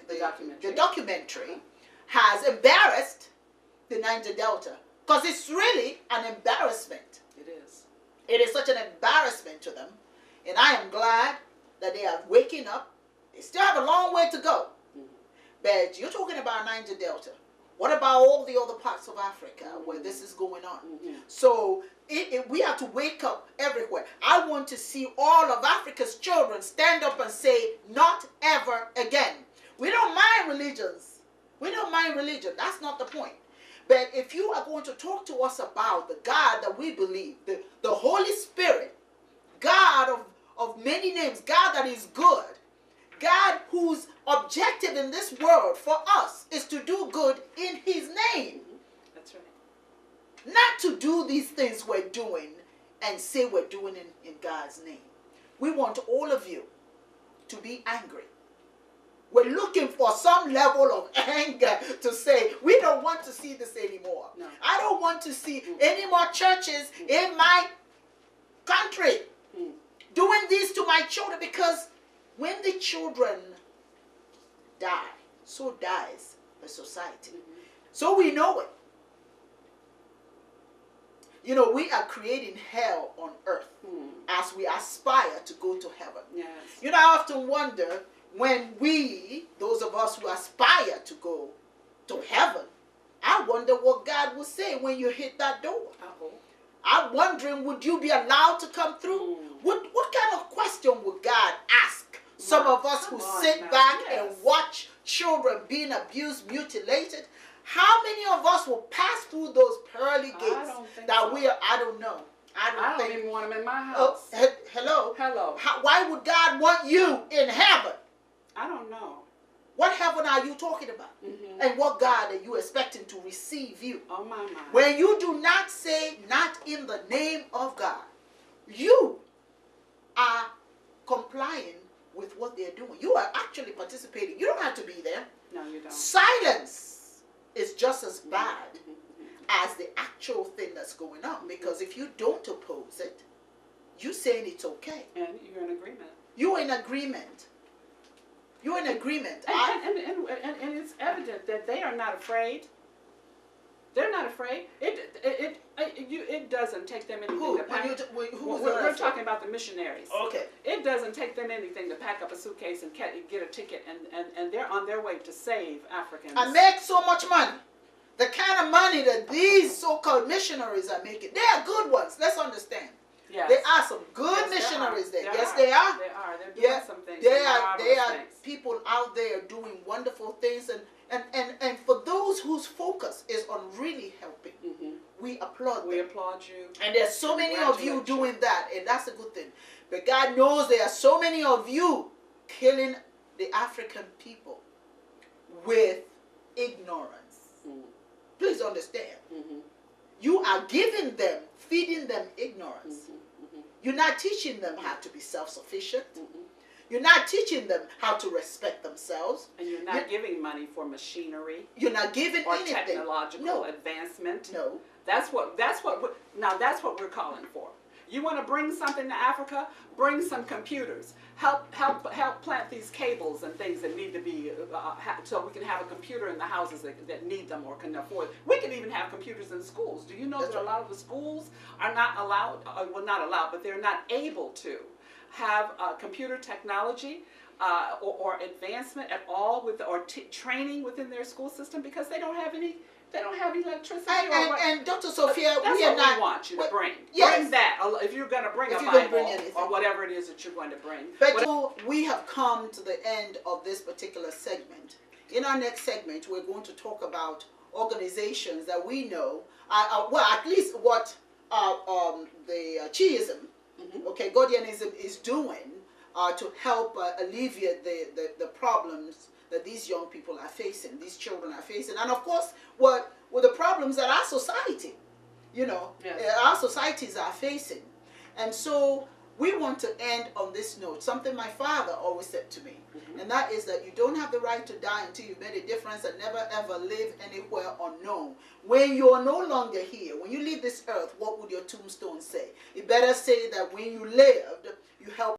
the documentary has embarrassed the Niger Delta, because it's really an embarrassment. It is. It is such an embarrassment to them, and I am glad that they are waking up. They still have a long way to go, but you're talking about Niger Delta. What about all the other parts of Africa where this is going on? So we have to wake up everywhere. I want to see all of Africa's children stand up and say, not ever again. We don't mind religions. We don't mind religion. That's not the point. But if you are going to talk to us about the God that we believe, the Holy Spirit, God of many names, God that is good, God whose objective in this world for us is to do good in His name. That's right. Not to do these things we're doing and say we're doing in God's name. We want all of you to be angry. We're looking for some level of anger to say, we don't want to see this anymore. No. I don't want to see any more churches in my country doing this to my children, because when the children die, so dies a society. So we know it. You know, we are creating hell on earth as we aspire to go to heaven. Yes. You know, I often wonder, when we, those of us who aspire to go to heaven, I wonder what God will say when you hit that door. I'm wondering, would you be allowed to come through? What kind of question would God ask some of us who sit back and watch children being abused, mutilated? How many of us will pass through those pearly gates I don't know. I don't even want them in my house. Hello? Hello. Why would God want you in heaven? I don't know. What heaven are you talking about? And what God are you expecting to receive you? Oh, my. When you do not say, not in the name of God, you are complying with what they're doing. You are actually participating. You don't have to be there. No, you don't. Silence is just as bad as the actual thing that's going on. Because if you don't oppose it, you're saying it's okay. And you're in agreement. You're in agreement. You're in agreement. And it's evident that they are not afraid. They're not afraid. It doesn't take them anything to pack. We're talking about the missionaries. Okay. It doesn't take them anything to pack up a suitcase and get a ticket, and they're on their way to save Africans. And make so much money. The kind of money that these so-called missionaries are making, they are good ones. Let's understand. Yes. There are some good missionaries there. Yes, they are. They are. They're doing some things. They are people out there doing wonderful things, and for those whose focus is on really helping, we applaud them. We applaud you. And there's so many of you doing that, and that's a good thing. But God knows there are so many of you killing the African people with ignorance. Please understand. You are giving them, feeding them ignorance. You're not teaching them how to be self-sufficient. You're not teaching them how to respect themselves. And you're not giving money for machinery. You're not giving or anything. Technological advancement. No. That's what we're calling for. You want to bring something to Africa? Bring some computers. Help plant these cables and things that need to be, so we can have a computer in the houses that need them or can afford. We can even have computers in schools. Do you know that a lot of the schools are not allowed, well, not allowed, but they're not able to have computer technology or advancement at all or training within their school system, because they don't have any. They don't have electricity. And Dr. Sophia, we want you to bring. Yes. Bring that if you're going to bring a Bible or whatever it is that you're going to bring. But we have come to the end of this particular segment. In our next segment, we're going to talk about organizations that we know, well, at least what the Chiism, Godianism is doing to help alleviate the problems that these young people are facing, these children are facing, and of course, what the problems that our society, our societies are facing. And so we want to end on this note, something my father always said to me, and that is that you don't have the right to die until you've made a difference, and never ever live anywhere unknown. When you're no longer here, when you leave this earth, what would your tombstone say? It better say that when you lived, you helped